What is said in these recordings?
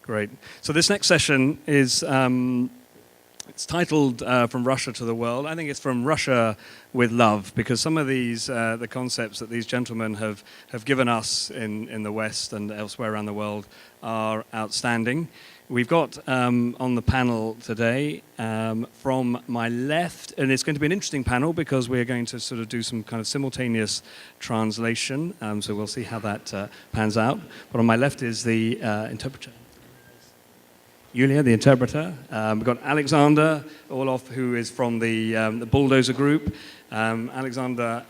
Great. So this next session is it's titled "From Russia to the World." I think it's from Russia with love, because some of these the concepts that these gentlemen have given us in the West and elsewhere around the world are outstanding. We've got on the panel today from my left, and it's going to be an interesting panel because we're going to sort of do some kind of simultaneous translation, so we'll see how that pans out. But on my left is the interpreter. Yulia, the interpreter. We've got Alexander Orlov, who is from the Bulldozer Group. Alexander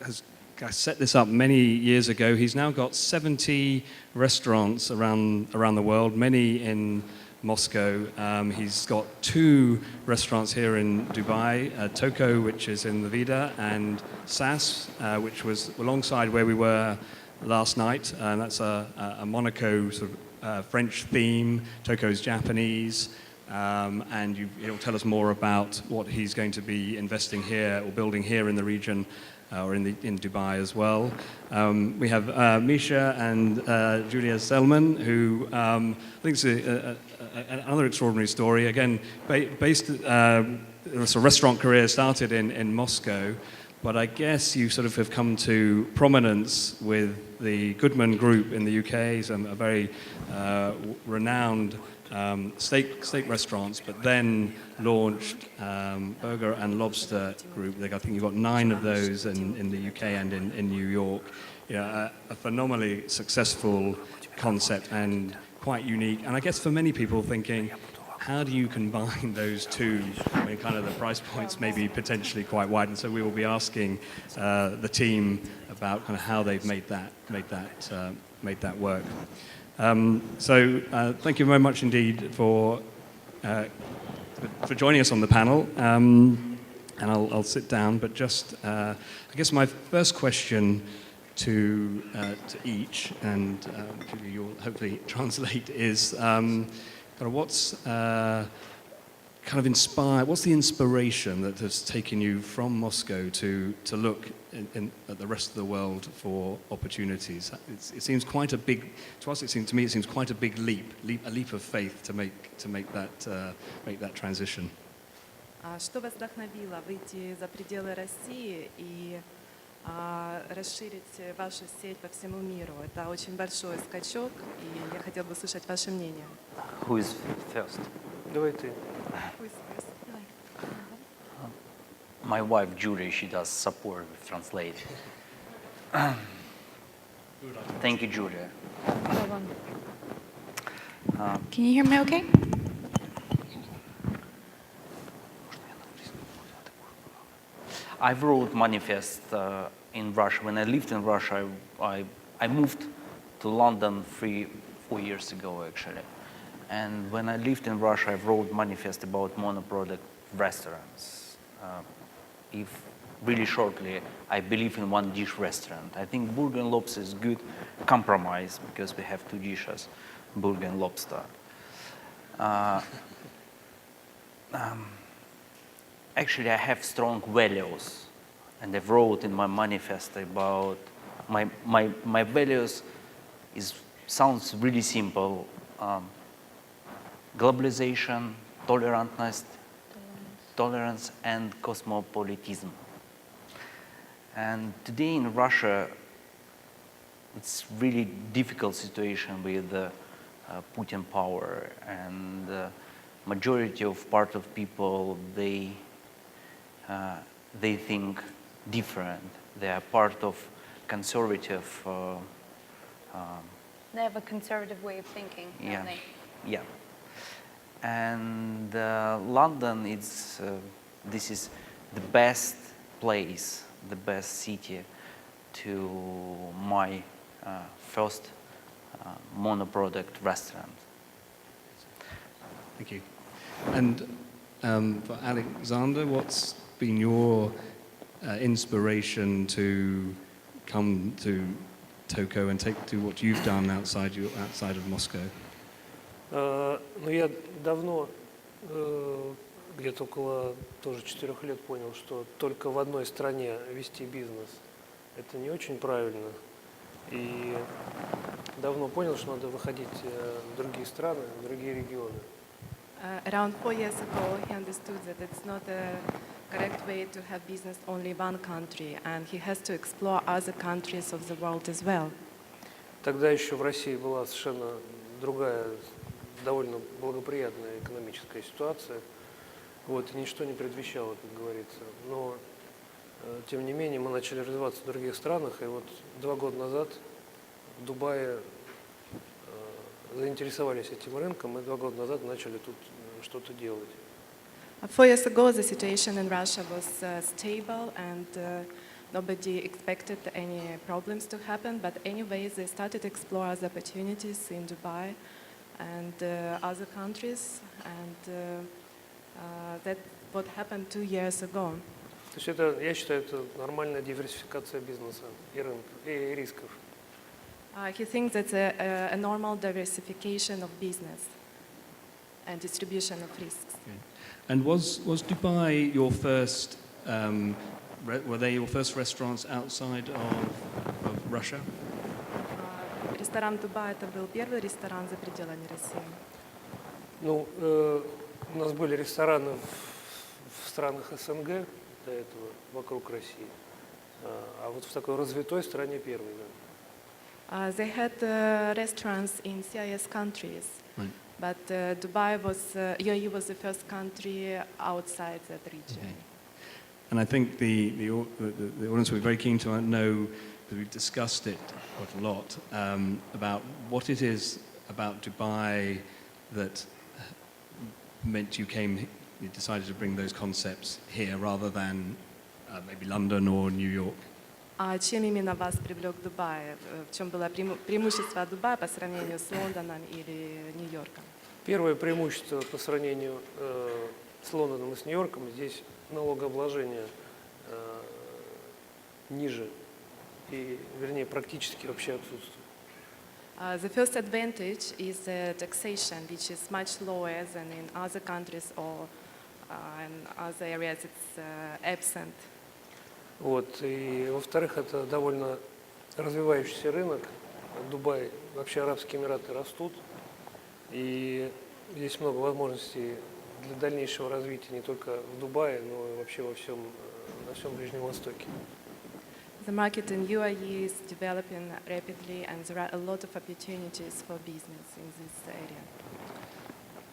has set this up many years ago. He's now got 70 restaurants around the world, many in Moscow. He's got 2 restaurants here in Dubai, Toko, which is in the Vida, and Sas, which was alongside where we were last night. And that's a Monaco sort of French theme. Toko's Japanese, and he'll tell us more about what he's going to be investing here or building here in the region, or in Dubai as well. We have Misha and Julia Selman, who I think is another extraordinary story. Again, based so restaurant career started in Moscow. But I guess you sort of have come to prominence with the Goodman Group in the UK, some a very renowned steak restaurants, but then launched Burger and Lobster Group. I think you've got 9 of those in the UK and in New York. A phenomenally successful concept and quite unique. And I guess for many people thinking, how do you combine those two when kind of the price points may be potentially quite wide? And so we will be asking the team about kind of how they've made that work. So thank you very much indeed for joining us on the panel. And I'll sit down, but just I guess my first question to each, and Julie, you'll hopefully translate, is what's kind of inspired? What's the inspiration that has taken you from Moscow to look at the rest of the world for opportunities? It seems quite a big, to us. To me, it seems quite a big a leap of faith to make that transition. Что вас вдохновило выйти за пределы России и расширить вашу сеть по всему миру? Это очень большой скачок, и я хотела бы услышать ваше мнение. Who is first? Давай ты. My wife Julia, she does support with translate. Thank you, Julia. Can you hear me okay? I wrote manifest in Russia. When I lived in Russia, I moved to London 3-4 years ago, actually. And when I lived in Russia, I wrote manifest about monoproduct restaurants. If really shortly, I believe in one dish restaurant. I think Burger and Lobster is good compromise because we have 2 dishes, Burger and Lobster. Actually, I have strong values, and I wrote in my manifest about my values. Sounds really simple: globalization, tolerance, and cosmopolitanism. And today in Russia, it's really difficult situation with Putin power, and majority of part of people, they think different. They are part of conservative. They have a conservative way of thinking, don't Yeah, they? yeah. And London, this is the best place, the best city to my first monoproduct restaurant. Thank you. And for Alexander, what's been your inspiration to come to Toko and do what you've done outside of Moscow? Ну, я давно, где-то около тоже 4 лет, понял, что только в одной стране вести бизнес – это не очень правильно. И давно понял, что надо выходить в другие страны, в другие регионы. Around 4 years ago, he understood that it's not a correct way to have business only one country, and he has to explore other countries of the world as well. Тогда еще в России была совершенно другая, довольно благоприятная экономическая ситуация. Вот, и ничто не предвещало, как говорится. Но, тем не менее, мы начали развиваться в других странах, и вот 2 года назад в Дубае заинтересовались этим рынком, и 2 года назад начали тут что-то делать. 4 years ago, the situation in Russia was stable, and nobody expected any problems to happen. But anyways, they started to explore other opportunities in Dubai and other countries, and that's what happened 2 years ago. То есть это, я считаю, это нормальная диверсификация бизнеса и рынка, и рисков. He thinks that's a normal diversification of business and distribution of risks. Okay. And was Dubai your first? Were they your first restaurants outside of Russia? Ресторан Дубай — это был первый ресторан за пределами России. Ну, у нас были рестораны в странах СНГ до этого, вокруг России, а вот в такой развитой стране первый, да. They had restaurants in CIS countries, Right. but Dubai was, UAE was the first country outside that region. Okay. And I think the audience will be very keen to know, that we've discussed it quite a lot, about what it is about Dubai that meant you decided to bring those concepts here rather than maybe London or New York. А чем именно вас привлек Дубай? В чем было преимущество Дубая по сравнению с Лондоном или Нью-Йорком? Первое преимущество по сравнению с Лондоном и с Нью-Йорком, здесь налогообложение ниже и, вернее, практически вообще отсутствует. The first advantage is the taxation, which is much lower than in other countries or in other areas it's absent. Вот. И, во-вторых, это довольно развивающийся рынок. Дубай, вообще Арабские Эмираты растут. И здесь много возможностей для дальнейшего развития не только в Дубае, но и вообще на всем Ближнем Востоке. The market in UAE is developing rapidly, and there are a lot of opportunities for business in this area.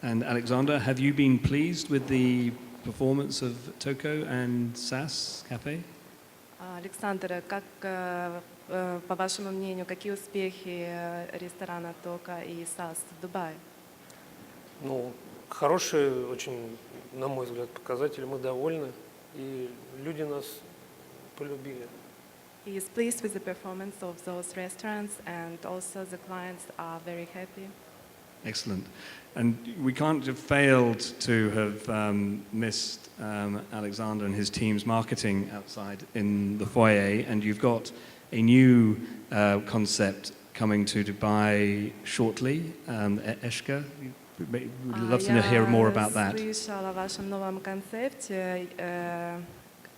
And Alexander, have you been pleased with the performance of Toko and SAS Cafe? Александр, как, по вашему мнению, какие успехи ресторана Тока и САС в Дубае? Ну, хорошие, очень, на мой взгляд, показатели. Мы довольны, и люди нас полюбили. He is pleased with the performance of those restaurants, and also the clients are very happy. Excellent. And we can't have failed to have missed Alexander and his team's marketing outside in the foyer. And you've got a new concept coming to Dubai shortly, Eshka. We'd love to hear more about that. Я слышала о вашем новом концепте,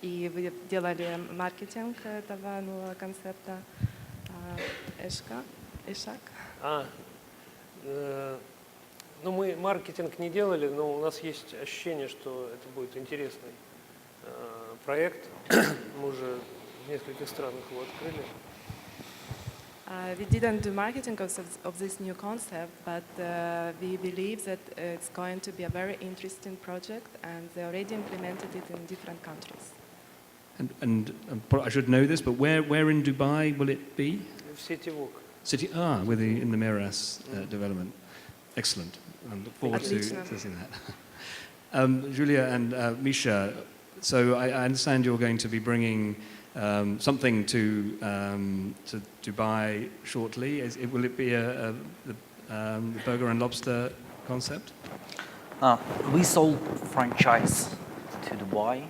и вы делали маркетинг этого нового концепта. Ишак. Ну, мы маркетинг не делали, но у нас есть ощущение, что это будет интересный проект. Мы уже в нескольких странах его открыли. We didn't do marketing of this new concept, but we believe that it's going to be a very interesting project, and they already implemented it in different countries. And I should know this, but where in Dubai will it be? В City Walk. In the Miras development. Excellent. I look forward to Отлично. seeing that. Julia and Misha, so I understand you're going to be bringing something to Dubai shortly. Will it be the burger and lobster concept? We sold franchise to Dubai.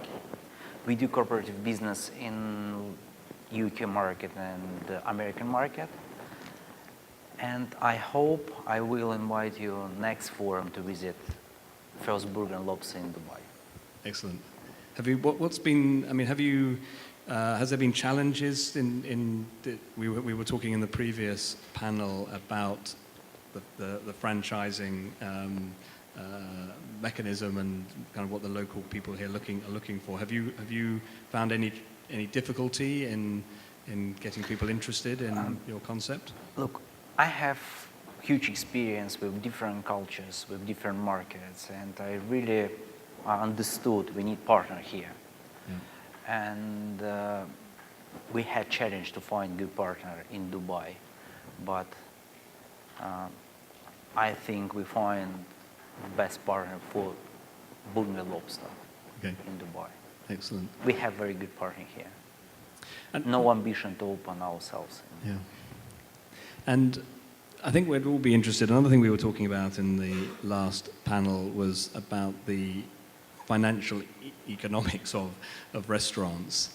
We do cooperative business in UK market and the American market. And I hope I will invite you next forum to visit First Burger and Lobster in Dubai. Excellent. Have you Has there been challenges we were talking in the previous panel about the franchising mechanism and kind of what the local people here are looking for. Have you found any difficulty in getting people interested in your concept? Look, I have huge experience with different cultures, with different markets, and I really understood we need partner here. Yeah. And we had challenge to find good partner in Dubai, but I think we find best partner for Burger Lobster in Dubai. Excellent. We have very good partner here. And no ambition to open ourselves. Yeah. And I think we'd all be interested. Another thing we were talking about in the last panel was about the financial economics of restaurants.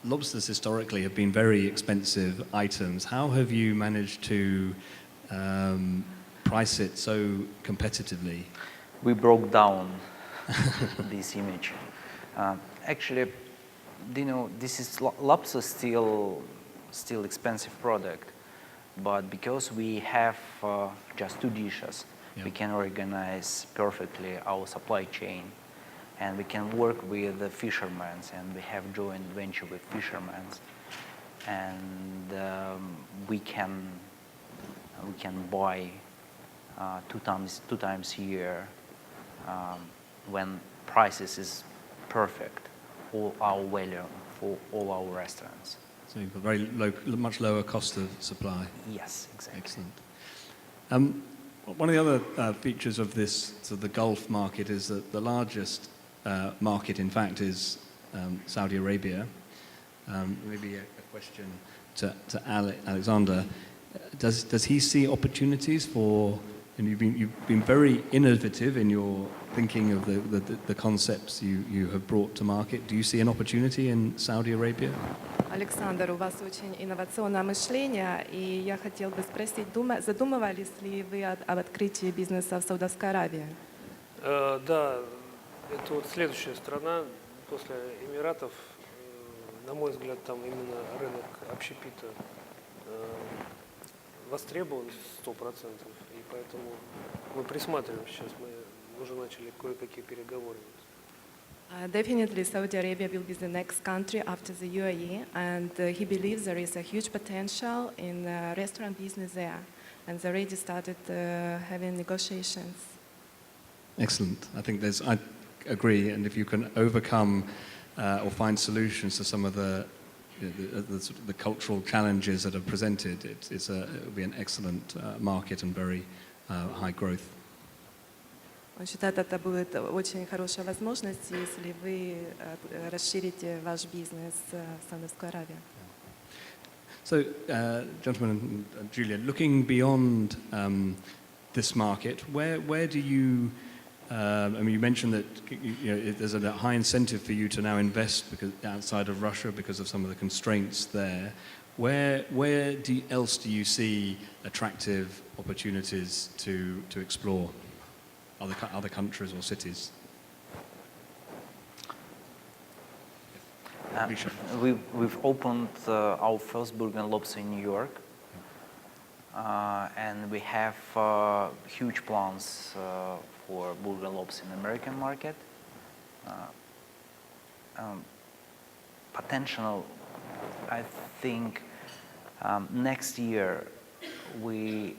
Lobsters historically have been very expensive items. How have you managed to price it so competitively? We broke down this image. Actually, you know, this is lobster still expensive product, but because we have just 2 dishes, we can organize perfectly our supply chain, and we can work with the fishermen, and we have joint venture with fishermen, and we can buy 2 times a year when prices is perfect for our value for all our restaurants. So you've got very low, much lower cost of supply. Yes, exactly. Excellent. One of the other features of this, so the Gulf market, is that the largest market, in fact, is Saudi Arabia. Maybe a question to Alexander. Does he see opportunities for? And you've been very innovative in your thinking of the concepts you have brought to market. Do you see an opportunity in Saudi Arabia? Александр, у вас очень инновационное мышление, и я хотел бы спросить, задумывались ли вы об открытии бизнеса в Саудовской Аравии? Да, это вот следующая страна после Эмиратов. На мой взгляд, там именно рынок общепита востребован 100%, и поэтому мы присматриваем сейчас, мы уже начали кое-какие переговоры. Definitely, Saudi Arabia will be the next country after the UAE, and he believes there is a huge potential in restaurant business there, and they already started having negotiations. Excellent. I think I agree, and if you can overcome or find solutions to some of the cultural challenges that are presented, it will be an excellent market and very high growth. Он считает, это будет очень хорошая возможность, если вы расширите ваш бизнес в Саудовскую Аравию. So, gentlemen and Julia, looking beyond this market, where do you? I mean, you mentioned that there's a high incentive for you to now invest because outside of Russia because of some of the constraints there. Where else do you see attractive opportunities to explore? Other countries or cities? We've opened our first Burger and Lobster in New York, and we have huge plans for Burger and Lobster in the American market. Potential, I think, next year we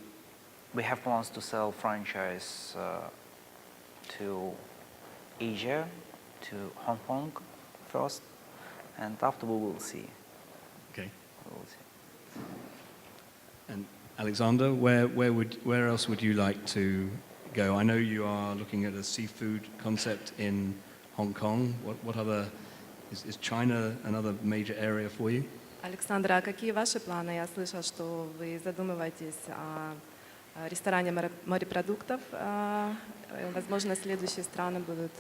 have plans to sell franchise to Asia, to Hong Kong first, and after we will see. Okay. We will see. And Alexander, where else would you like to go? I know you are looking at a seafood concept in Hong Kong. What other is China another major area for you? Александр, а какие ваши планы? Я слышала, что вы задумываетесь о ресторане морепродуктов. Возможно, следующие страны будут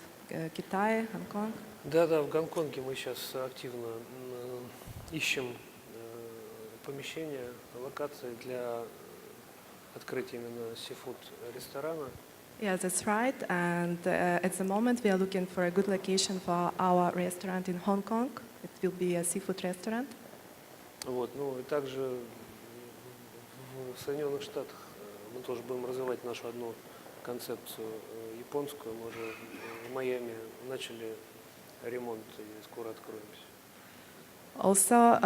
Китай, Гонконг. Да, в Гонконге мы сейчас активно ищем помещение, локации для открытия именно сифуд ресторана. Yeah, that's right. And at the moment, we are looking for a good location for our restaurant in Hong Kong. It will be a seafood restaurant. Вот, ну и также в Соединенных Штатах мы тоже будем развивать нашу одну концепцию японскую. Мы уже в Майами начали ремонт и скоро откроемся. Also,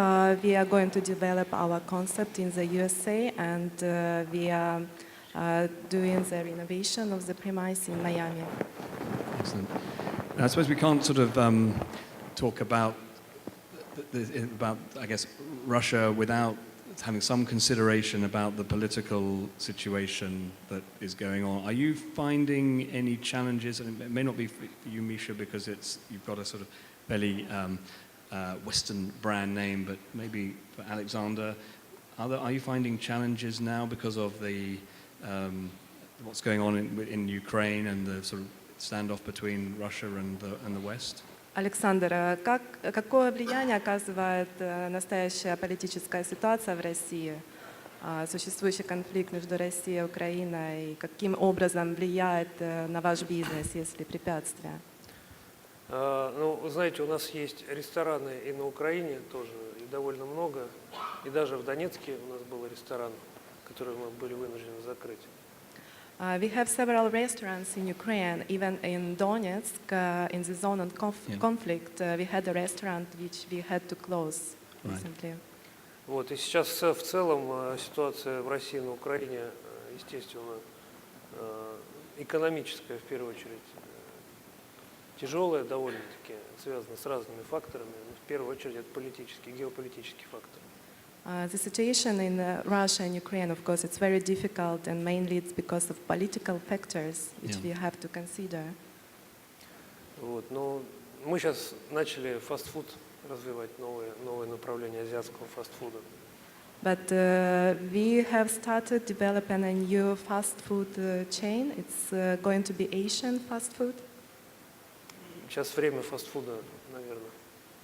we are going to develop our concept in the USA, and we are doing the renovation of the premise in Miami. Excellent. Now, I suppose we can't sort of talk about I guess Russia without having some consideration about the political situation that is going on. Are you finding any challenges? And it may not be for you, Misha, because you've got a sort of fairly Western brand name, but maybe for Alexander, are you finding challenges now because of the what's going on in Ukraine and the sort of standoff between Russia and the West? Александр, какое влияние оказывает настоящая политическая ситуация в России, существующий конфликт между Россией и Украиной, и каким образом влияет на ваш бизнес, если препятствия? Ну, вы знаете, у нас есть рестораны и на Украине тоже, и довольно много. И даже в Донецке у нас был ресторан, который мы были вынуждены закрыть. We have several restaurants in Ukraine, even in Donetsk, in the zone of conflict. We had a restaurant which we had to close recently. Вот, и сейчас в целом ситуация в России и на Украине, естественно, экономическая в первую очередь, тяжелая довольно-таки, связана с разными факторами, но в первую очередь это политический, геополитический фактор. The situation in Russia and Ukraine, of course, it's very difficult, and mainly it's because of political factors which we have to consider. Вот, но мы сейчас начали фастфуд развивать, новые направления азиатского фастфуда. But we have started developing a new fast food chain. It's going to be Asian fast food. Сейчас время фастфуда, наверное.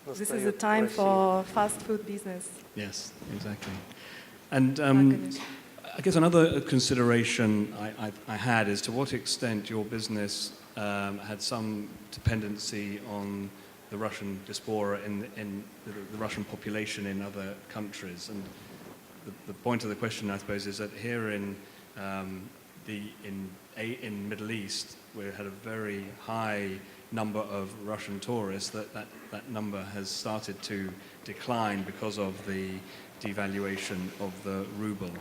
This is a time for fast food business. Yes, exactly. And I guess another consideration I had is to what extent your business had some dependency on the Russian diaspora in the Russian population in other countries. And the point of the question, I suppose, is that here in Middle East, we had a very high number of Russian tourists. That number has started to decline because of the devaluation of the ruble.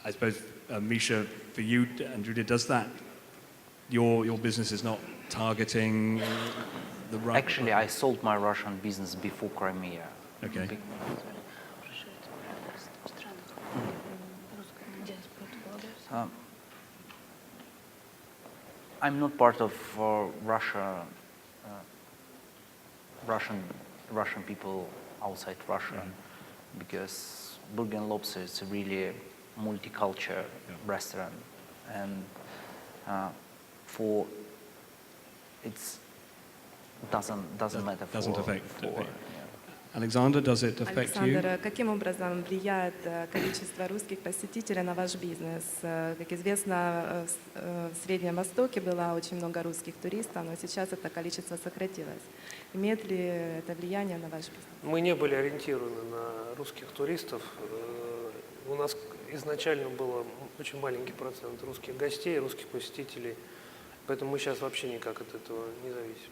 I suppose, Misha, for you and Julia, does that your business is not targeting the Russian? Actually, I sold my Russian business before Crimea. Okay. I'm not part of Russian people outside Russia, because Burger and Lobster is a really multicultural restaurant, and for it's doesn't matter. Doesn't for, affect. for, Alexander, does it affect you? Александр, каким образом влияет количество русских посетителей на ваш бизнес? Как известно, в Среднем Востоке было очень много русских туристов, но сейчас это количество сократилось. Имеет ли это влияние на ваш бизнес? Мы не были ориентированы на русских туристов. У нас изначально был очень маленький процент русских гостей, русских посетителей, поэтому мы сейчас вообще никак от этого не зависим.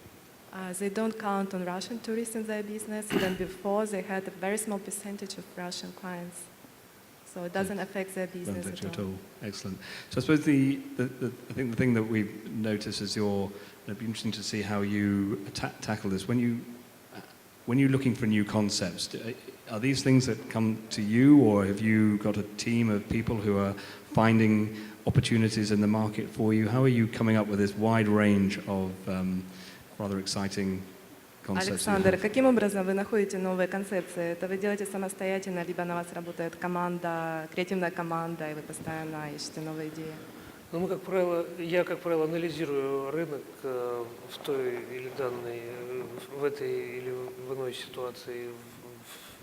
They don't count on Russian tourists in their business. Even before, they had a very small percentage of Russian clients. So it doesn't affect their business at all. Excellent. So I suppose I think the thing that we've noticed is it'd be interesting to see how you tackle this. When you're looking for new concepts, are these things that come to you, or have you got a team of people who are finding opportunities in the market for you? How are you coming up with this wide range of rather exciting concepts? Александр, каким образом вы находите новые концепции? Это вы делаете самостоятельно, либо на вас работает команда, креативная команда, и вы постоянно ищете новые идеи? Ну, я, как правило, анализирую рынок в той или данной, в этой или в иной ситуации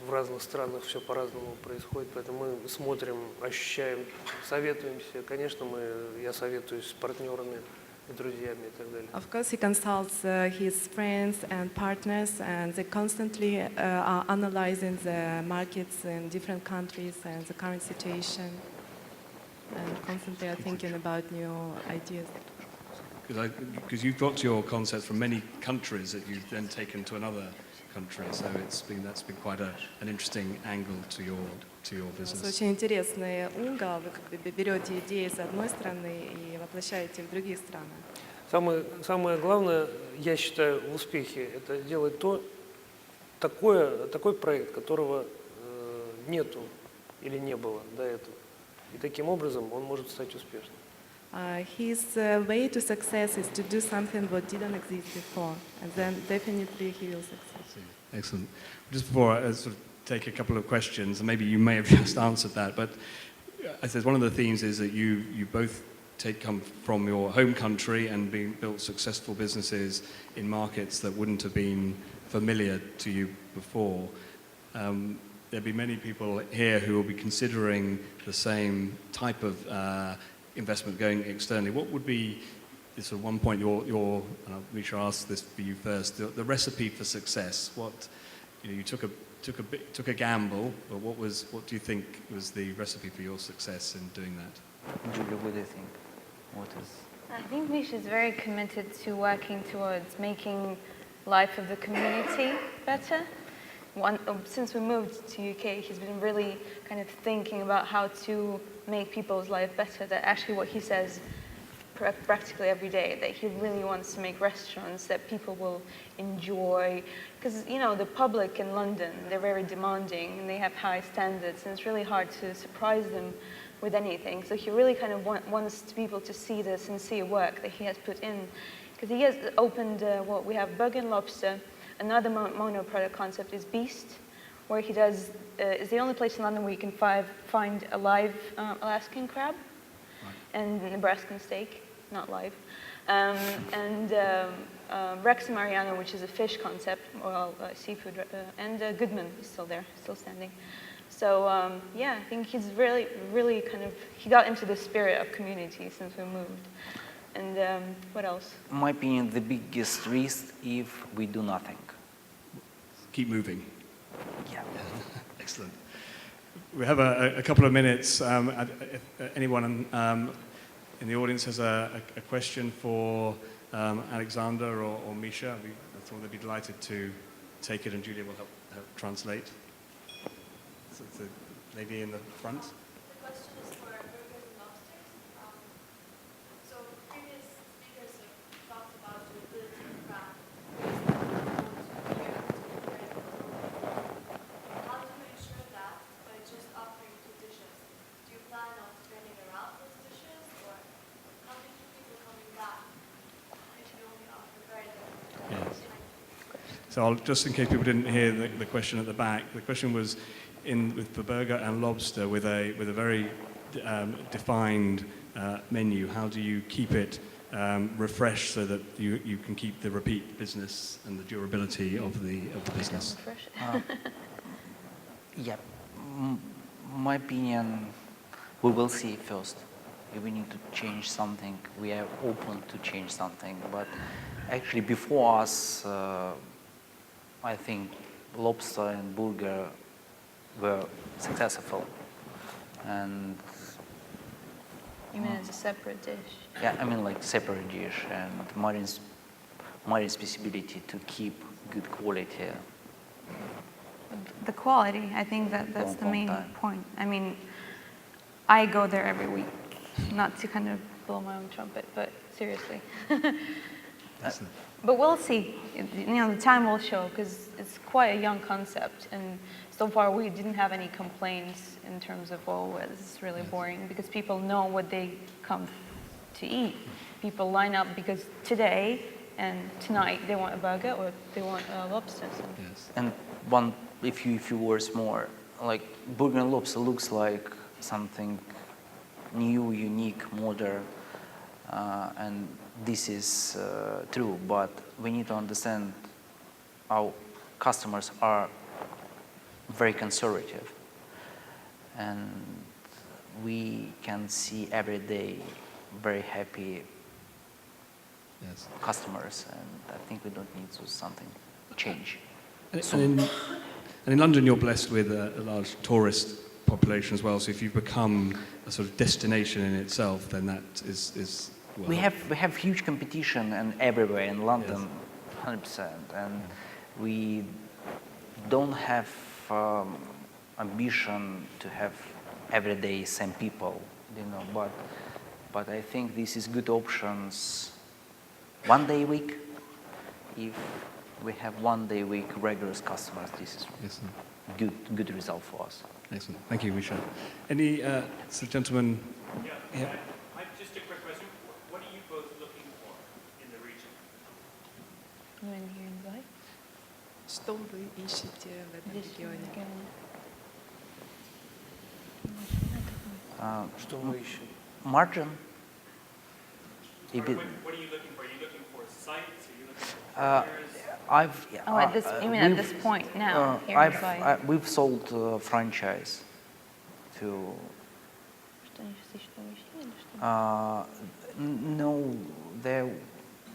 в разных странах все по-разному происходит, поэтому мы смотрим, ощущаем, советуемся. Конечно, я советуюсь с партнерами и друзьями и так далее. Of course, he consults his friends and partners, and they constantly are analyzing the markets in different countries and the current situation, and constantly are thinking about new ideas. Because you've got your concepts from many countries that you've then taken to another country, so that's been quite an interesting angle to your Это business. очень интересный угол. Вы как бы берете идеи с одной страны и воплощаете в другие страны. Самое главное, я считаю, в успехе – это делать такой проект, которого нету или не было до этого. И таким образом он может стать успешным. His way to success is to do something what didn't exist before, and then definitely he will succeed. Excellent. Just before I sort of take a couple of questions, and maybe you may have just answered that, but I said one of the themes is that you both come from your home country and built successful businesses in markets that wouldn't have been familiar to you before. There'll be many people here who will be considering the same type of investment going externally. What would be sort of one point and I'll make sure I ask this for you first, the recipe for success? You took a gamble, but what do you think was the recipe for your success in doing that? Julia, what do you think? What is? I think Misha is very committed to working towards making life of the community better. Since we moved to UK, he's been really kind of thinking about how to make people's life better. That actually what he says practically every day, that he really wants to make restaurants that people will enjoy. Because, the public in London, they're very demanding and they have high standards, and it's really hard to surprise them with anything. So he really kind of wants people to see the sincere work that he has put in. Because he has opened, we have Burger and Lobster. Another mono product concept is Beast, where he is the only place in London where you can find a live Alaskan crab and Nebraskan steak, not live. And Rex and Mariano, which is a fish concept, seafood, and Goodman is still there, still standing. So I think he's really, really he got into the spirit of community since we moved. And what else? In my opinion, the biggest risk if we do nothing. Keep moving. Yeah. Excellent. We have a couple of minutes. If anyone in the audience has a question for Alexander or Misha, I thought they'd be delighted to take it, and Julia will help translate. So the lady in the front. The question is for Burgers and Lobsters. So previous speakers have talked about the ability of craft How do you ensure that by just offering two dishes? Do you plan on turning around those dishes, or how do you keep people coming back if you only offer very little? Yes. So just in case people didn't hear the question at the back, the question was for Burger and Lobster with a very defined menu. How do you keep it refreshed so that you can keep the repeat business and the durability of the business? My opinion, we will see first. If we need to change something, we are open to change something. But actually, before us, I think Lobster and Burger were successful. And You mean as a separate dish? yeah, I mean like separate dish, and Marin's responsibility to keep good quality. The quality, I think that's the main time. point. I mean, I go there every week, not to kind of blow my own trumpet, but seriously. But we'll see. The time will show, because it's quite a young concept, and so far we didn't have any complaints in terms of, this is really boring, because people know what they come to eat. People line up because today and tonight they want a burger or they want a lobster. So. Yes. And a few words more, like Burger and Lobster looks like something new, unique, modern, and this is true, but we need to understand our customers are very conservative. And we can see every day very happy Yes. customers, and I think we don't need to something change. And in London, you're blessed with a large tourist population as well. So if you become a sort of destination in itself, then that is well, We have huge competition and everywhere in London, 100%, and we don't have ambition to have every day same people, you know. But I think this is good options. 1 day a week, if we have 1 day a week regular customers, this is Excellent. good result for us. Excellent. Thank you, Misha. Any so gentlemen? Yeah. Just a quick question. What are you both looking for in the region? You want to hear in Dubai? Что вы ищете в этом Здесь, в регионе? регионе. Что мы ищем? Margin. What If it- are you looking for? Are you looking for sites? Are you looking for Uh, partners? Oh, at this, you mean at this point now, here in Dubai? We've sold franchise to. Что они сейчас ищут помещение или что? No, they're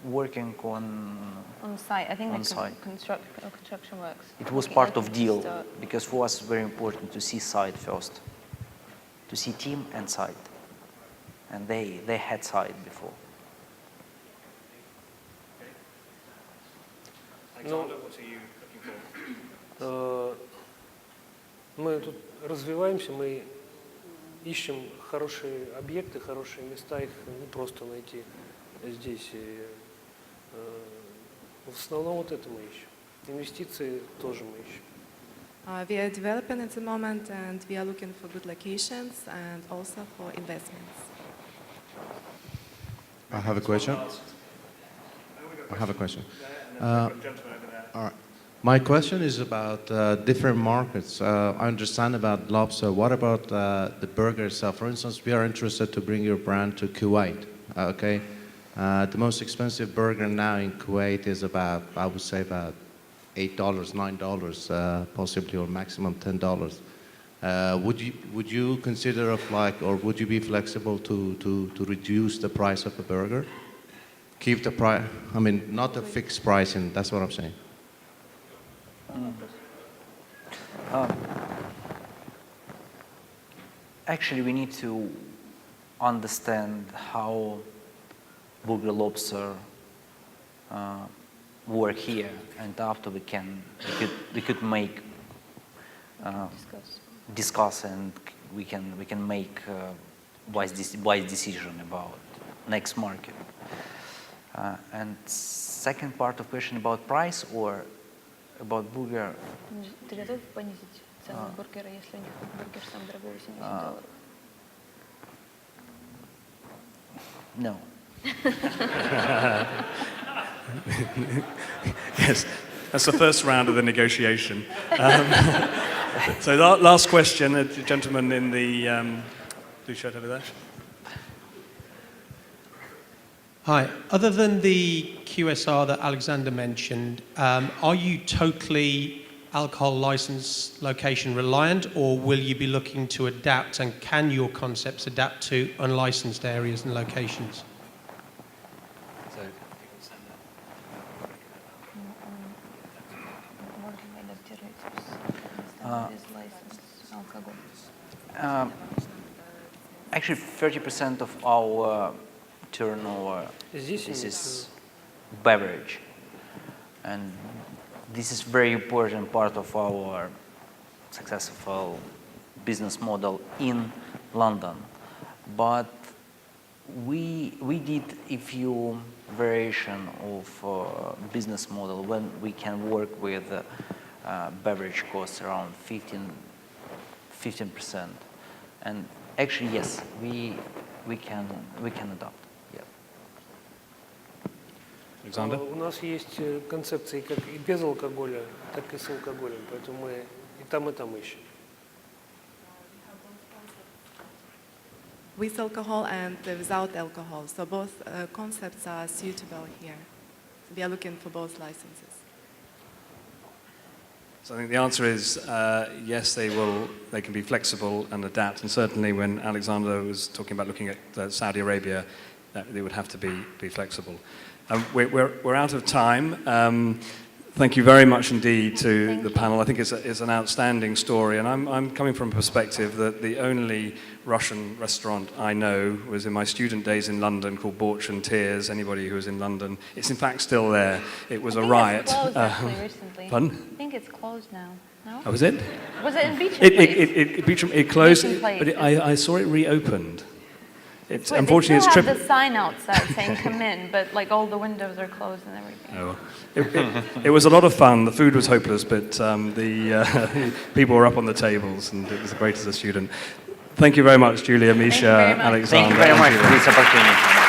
working on. On site, I think On the site. construction works. It was Looking- part of looking to deal start. because for us it's very important to see site first, to see team and site, and they had site before. Alexander, what are you looking for? Мы тут развиваемся, мы ищем хорошие объекты, хорошие места, их не просто найти здесь. И, в основном вот это мы ищем. Инвестиции тоже мы ищем. We are developing at the moment, and we are looking for good locations and also for investments. I have a question. I have a question. All right. My question is about different markets. I understand about lobster. What about the burgers? For instance, we are interested to bring your brand to Kuwait. Okay, the most expensive burger now in Kuwait is about, I would say, about $8, $9, possibly, or maximum $10. Would you consider of like, or would you be flexible to reduce the price of a burger? Keep the price. I mean, not a fixed pricing. That's what I'm saying. Actually, we need to understand how Burger Lobster work here, and after we could make discuss, and we can make wise decision about next market. And second part of question about price or about burger. Ты готов понизить цену бургера, если у них бургер самый дорогой $70? No. Yes, that's the first round of the negotiation. So last question, a gentleman in the blue shirt over there. Hi. Other than the QSR that Alexander mentioned, are you totally alcohol license location reliant, or will you be looking to adapt, and can your concepts adapt to unlicensed areas and locations? Можно адаптировать без license алкоголь. Actually, 30% of our turnover Здесь this нет. is beverage, and this is very important part of our successful business model in London. But we did a few variation of business model when we can work with beverage costs around 15%, and actually yes, we can adopt. Yeah. Alexander? У нас есть концепции как и без алкоголя, так и с алкоголем, поэтому мы и там ищем. With alcohol and without alcohol, so both concepts are suitable here. We are looking for both licenses. So I think the answer is yes, they will. They can be flexible and adapt. And certainly, when Alexander was talking about looking at Saudi Arabia, that they would have to be flexible. We're out of time. Thank you very much indeed to the panel. I think it's an outstanding story, and I'm coming from a perspective that the only Russian restaurant I know was in my student days in London called Borch and Tears. Anybody who was in London, it's in fact still there. It was a riot. It's closed actually recently. Pardon? I think it's closed now. No? Oh, was it? Was it in Beecham Place? It closed, Beecham Place. but I saw it reopened. It's Wait, unfortunately they it's still triple. have the sign outside saying "come in," but like all the windows are closed and everything. Oh, it was a lot of fun. The food was hopeless, but the people were up on the tables, and it was great as a student. Thank you very much, Julia, Misha, very much. Alexander. Thank you very much for this opportunity.